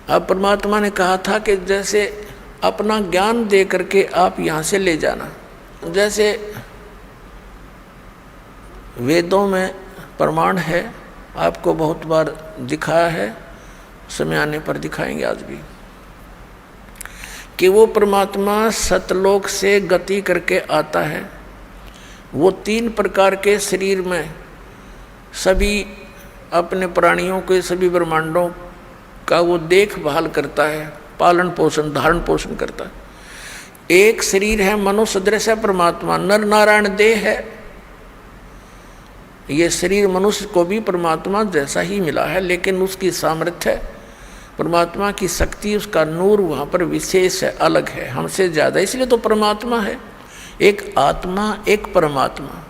अब परमात्मा ने कहा था कि जैसे अपना ज्ञान दे करके आप यहाँ से ले जाना, जैसे वेदों में प्रमाण है, आपको बहुत बार दिखाया है, समय आने पर दिखाएंगे आज भी, कि वो परमात्मा सतलोक से गति करके आता है। वो 3 प्रकार के शरीर में सभी अपने प्राणियों के, सभी ब्रह्मांडों का वो देखभाल करता है, पालन पोषण धारण पोषण करता है। एक शरीर है मनुष्य सदृश है परमात्मा, नर नारायण देह है। ये शरीर मनुष्य को भी परमात्मा जैसा ही मिला है, लेकिन उसकी सामर्थ्य, परमात्मा की शक्ति, उसका नूर वहाँ पर विशेष है, अलग है, हमसे ज़्यादा, इसलिए तो परमात्मा है। एक आत्मा एक परमात्मा,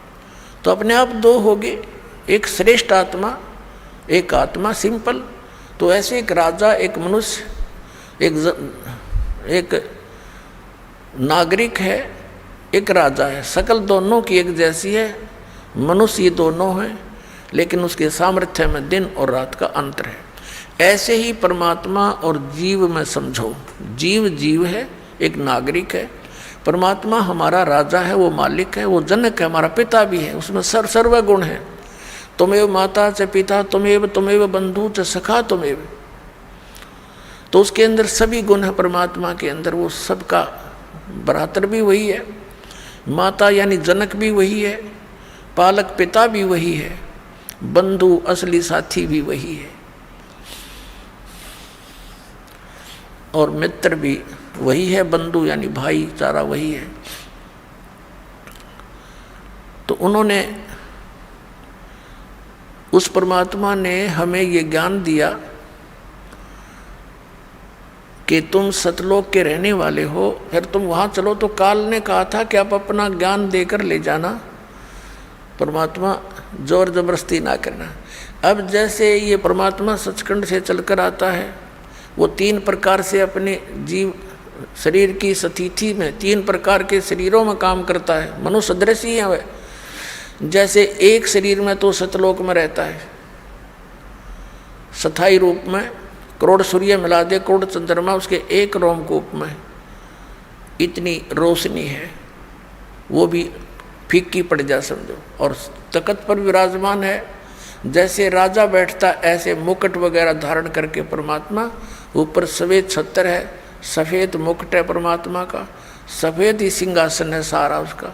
तो अपने आप 2 हो गए, एक श्रेष्ठ आत्मा, एक आत्मा सिंपल। तो ऐसे एक राजा, एक मनुष्य, एक नागरिक है, एक राजा है, शकल दोनों की एक जैसी है, मनुष्य ये दोनों हैं, लेकिन उसके सामर्थ्य में दिन और रात का अंतर है। ऐसे ही परमात्मा और जीव में समझो, जीव जीव है, एक नागरिक है, परमात्मा हमारा राजा है, वो मालिक है, वो जनक है, हमारा पिता भी है, उसमें सर्व गुण है। तुमेव माता च पिता तुमेव बंधु च सखा तुमेव, तो उसके अंदर सभी गुण है परमात्मा के अंदर, वो सबका भ्रातर भी वही है, माता यानी जनक भी वही है, पालक पिता भी वही है, बंधु असली साथी भी वही है, और मित्र भी वही है, बंधु यानी भाईचारा वही है। तो उन्होंने, उस परमात्मा ने हमें ये ज्ञान दिया कि तुम सतलोक के रहने वाले हो, फिर तुम वहाँ चलो। तो काल ने कहा था कि आप अपना ज्ञान देकर ले जाना, परमात्मा जोर जबरदस्ती ना करना। अब जैसे ये परमात्मा सचखंड से चलकर आता है, वो 3 प्रकार से अपने जीव शरीर की स्थिति में 3 प्रकार के शरीरों में काम करता है, मनुष्य सदृश ही है वह। जैसे एक शरीर में तो सतलोक में रहता है, स्थायी रूप में, करोड़ सूर्य मिला दे, करोड़ चंद्रमा उसके एक रोमकूप में इतनी रोशनी है, वो भी फीकी पड़ जा समझो। और तख्त पर विराजमान है, जैसे राजा बैठता ऐसे मुकुट वगैरह धारण करके परमात्मा, ऊपर सफ़ेद छत्र है, सफ़ेद मुकुट है परमात्मा का, सफ़ेद ही सिंहासन है सारा उसका,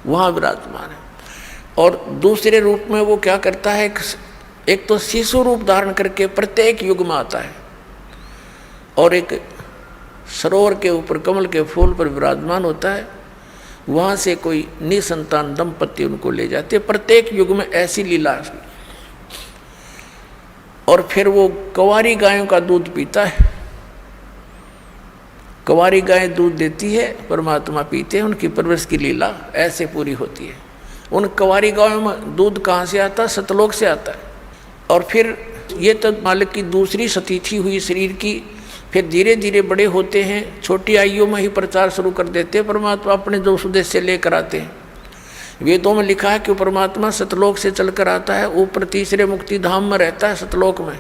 वहाँ विराजमान है। और दूसरे रूप में वो क्या करता है, एक तो शिशु रूप धारण करके प्रत्येक युग में आता है, और एक सरोवर के ऊपर कमल के फूल पर विराजमान होता है, वहाँ से कोई निसंतान दंपति उनको ले जाते, प्रत्येक युग में ऐसी लीला है। और फिर वो कंवारी गायों का दूध पीता है, कंवारी गायें दूध देती है, परमात्मा पीते हैं, उनकी परवरिश की लीला ऐसे पूरी होती है। उन कंवारी गायों में दूध कहाँ से आता है, सतलोक से आता है। और फिर ये तो मालिक की दूसरी स्थिति हुई शरीर की, फिर धीरे धीरे बड़े होते हैं, छोटी आयु में ही प्रचार शुरू कर देते हैं, परमात्मा अपने जो उद्देश्य से लेकर आते हैं। वेदों में लिखा है कि परमात्मा सतलोक से चलकर आता है, ऊपर तीसरे मुक्ति धाम में रहता है सतलोक में,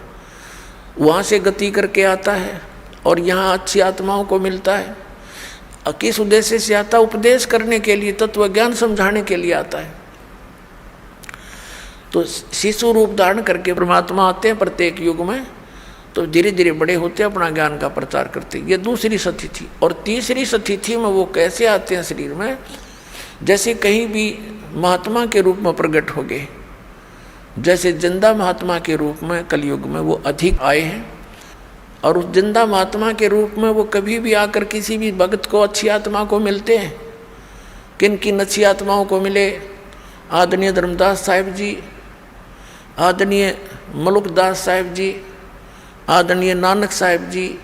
वहाँ से गति करके आता है और यहाँ अच्छी आत्माओं को मिलता है। किस उद्देश्य से आता है, उपदेश करने के लिए, तत्व ज्ञान समझाने के लिए आता है। तो शिशु रूप धारण करके परमात्मा आते हैं प्रत्येक युग में, तो धीरे धीरे बड़े होते हैं, अपना ज्ञान का प्रचार करते हैं। ये दूसरी स्थिति। और तीसरी स्थिति में वो कैसे आते हैं शरीर में, जैसे कहीं भी महात्मा के रूप में प्रकट हो गए, जैसे जिंदा महात्मा के रूप में कलयुग में वो अधिक आए हैं। और उस जिंदा महात्मा के रूप में वो कभी भी आकर किसी भी भक्त को, अच्छी आत्मा को मिलते हैं। किन किन अच्छी आत्माओं को मिले, आदरणीय धर्मदास साहिब जी, आदरणीय मलुकदास साहिब जी, आदरणीय नानक साहिब जी,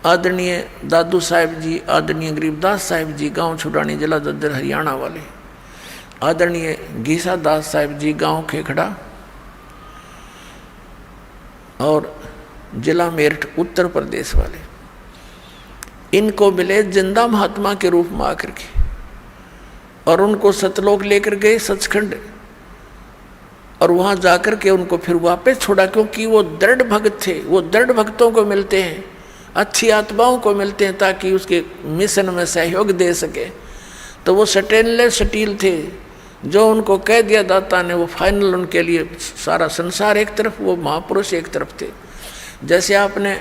आदरणीय दादू साहिब जी, आदरणीय गरीबदास साहिब जी, गांव छुड़ानी जिला दद्दर हरियाणा वाले, आदरणीय घीसा दास साहिब जी, गांव खेखड़ा और जिला मेरठ उत्तर प्रदेश वाले, इनको मिले जिंदा महात्मा के रूप में आकर के, और उनको सतलोक लेकर गए सचखंड, और वहाँ जाकर के उनको फिर वापस छोड़ा, क्योंकि वो दृढ़ भक्त थे। वो दृढ़ भक्तों को मिलते हैं अच्छी आत्माओं को मिलते हैं ताकि उसके मिशन में सहयोग दे सके। तो वो स्टेनलेस स्टील थे, जो उनको कह दिया दाता ने वो फाइनल, उनके लिए सारा संसार एक तरफ, वो महापुरुष एक तरफ थे। जैसे आपने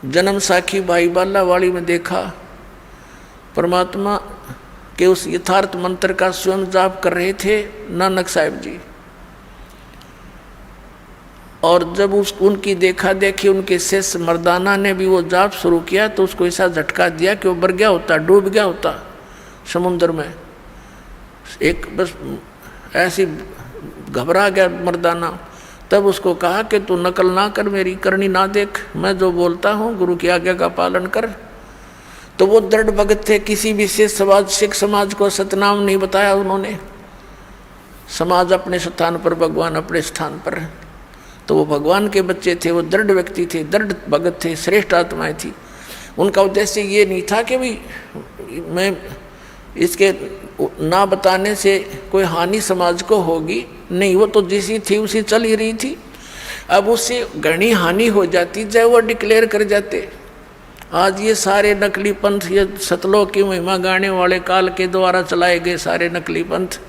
जन्म साखी भाई बालावाड़ी में देखा, परमात्मा के उस यथार्थ मंत्र का स्वयं जाप कर रहे थे नानक साहिब जी, और जब उनकी देखा देखी उनके शिष्य मर्दाना ने भी वो जाप शुरू किया तो उसको ऐसा झटका दिया कि वो मर गया होता, डूब गया होता समुद्र में। एक बस ऐसी घबरा गया मर्दाना। तब उसको कहा कि तू नकल ना कर, मेरी करनी ना देख, मैं जो बोलता हूँ गुरु की आज्ञा का पालन कर। तो वो दृढ़ भगत थे, किसी भी सिख समाज को सतनाम नहीं बताया उन्होंने। समाज अपने स्थान पर, भगवान अपने स्थान पर। तो वो भगवान के बच्चे थे, वो दृढ़ व्यक्ति थे, दृढ़ भगत थे, श्रेष्ठ आत्माएं थी। उनका उद्देश्य ये नहीं था कि भी मैं इसके ना बताने से कोई हानि समाज को होगी, नहीं, वो तो जैसी थी उसी चल ही रही थी। अब उससे घनी हानि हो जाती चाहे वो डिक्लेयर कर जाते। आज ये सारे नकली पंथ, ये सतलोक की महिमा गाने वाले काल के द्वारा चलाए गए सारे नकली पंथ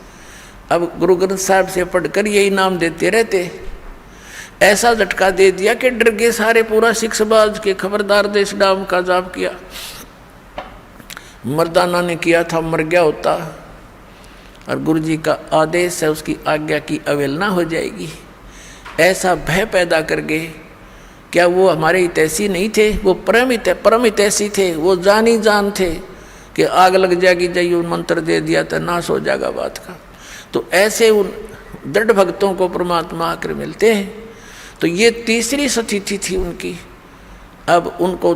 अब गुरु ग्रंथ साहिब से पढ़कर यही नाम देते रहते। ऐसा झटका दे दिया कि डर गए सारे, पूरा सिख समाज के खबरदार दे इस नाम का जाप किया। मर्दाना ने किया था, मर गया होता, और गुरु जी का आदेश है उसकी आज्ञा की अवहेलना हो जाएगी। ऐसा भय पैदा कर गए। क्या वो हमारे हितैषी नहीं थे? वो परम हितैषी थे, वो जानी जान थे कि आग लग जाएगी, जाइए मंत्र दे दिया तो नाश हो जाएगा बात का। तो ऐसे उन दृढ़ भक्तों को परमात्मा आकर मिलते हैं। तो ये तीसरी सतिथि थी उनकी। अब उनको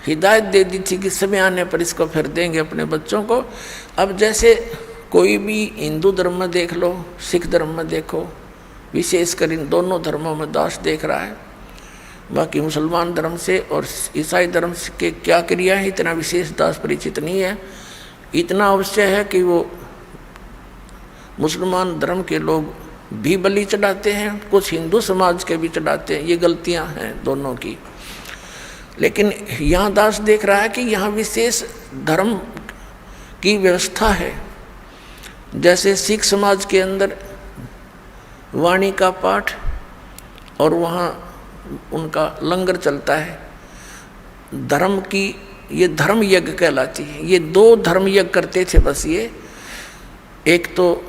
हिदायत दे दी थी कि समय आने पर इसको फिर देंगे अपने बच्चों को। अब जैसे कोई भी हिंदू धर्म में देख लो, सिख धर्म में देखो, विशेषकर इन दोनों धर्मों में दास देख रहा है। बाकी मुसलमान धर्म से और ईसाई धर्म के क्या क्रिया है इतना विशेष दास परिचित नहीं है। इतना अवश्य है कि वो मुसलमान धर्म के लोग भी बलि चढ़ाते हैं, कुछ हिंदू समाज के भी चढ़ाते हैं। ये गलतियां हैं दोनों की। लेकिन यहाँ दास देख रहा है कि यहाँ विशेष धर्म की व्यवस्था है। जैसे सिख समाज के अंदर वाणी का पाठ और वहाँ उनका लंगर चलता है। धर्म की ये धर्म यज्ञ कहलाती है। ये दो धर्म यज्ञ करते थे बस। ये एक तो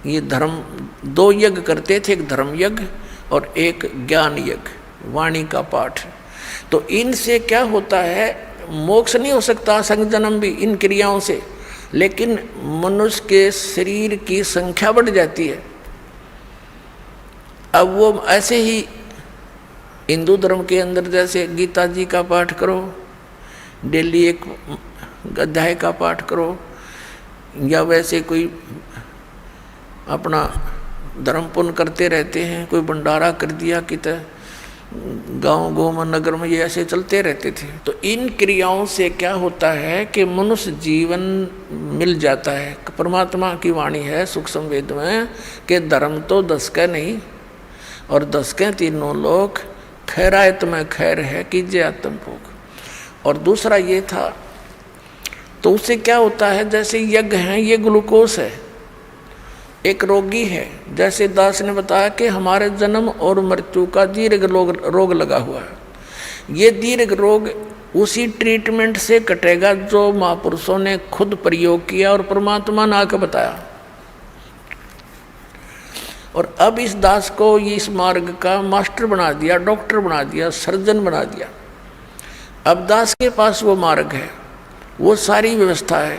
ये धर्म दो यज्ञ करते थे, एक धर्म यज्ञ और एक ज्ञान यज्ञ, वाणी का पाठ। तो इनसे क्या होता है, मोक्ष नहीं हो सकता संग जन्म भी इन क्रियाओं से, लेकिन मनुष्य के शरीर की संख्या बढ़ जाती है। अब वो ऐसे ही हिंदू धर्म के अंदर जैसे गीता जी का पाठ करो, डेली एक अध्याय का पाठ करो, या वैसे कोई अपना धर्म पुण्य करते रहते हैं, कोई भंडारा कर दिया कितने गाँव गाँव में नगर में, ये ऐसे चलते रहते थे। तो इन क्रियाओं से क्या होता है कि मनुष्य जीवन मिल जाता है। परमात्मा की वाणी है सूक्ष्म वेद में कि धर्म तो 10 का नहीं और 10 के तीनों लोक, खैरायत में खैर है कीजिए आत्म भोग। और दूसरा ये था, तो उससे क्या होता है, जैसे यज्ञ है ये ग्लूकोज है। एक रोगी है, जैसे दास ने बताया कि हमारे जन्म और मृत्यु का दीर्घ रोग लगा हुआ है। ये दीर्घ रोग उसी ट्रीटमेंट से कटेगा जो महापुरुषों ने खुद प्रयोग किया और परमात्मा ने आकर बताया। और अब इस दास को इस मार्ग का मास्टर बना दिया, डॉक्टर बना दिया, सर्जन बना दिया। अब दास के पास वो मार्ग है, वो सारी व्यवस्था है।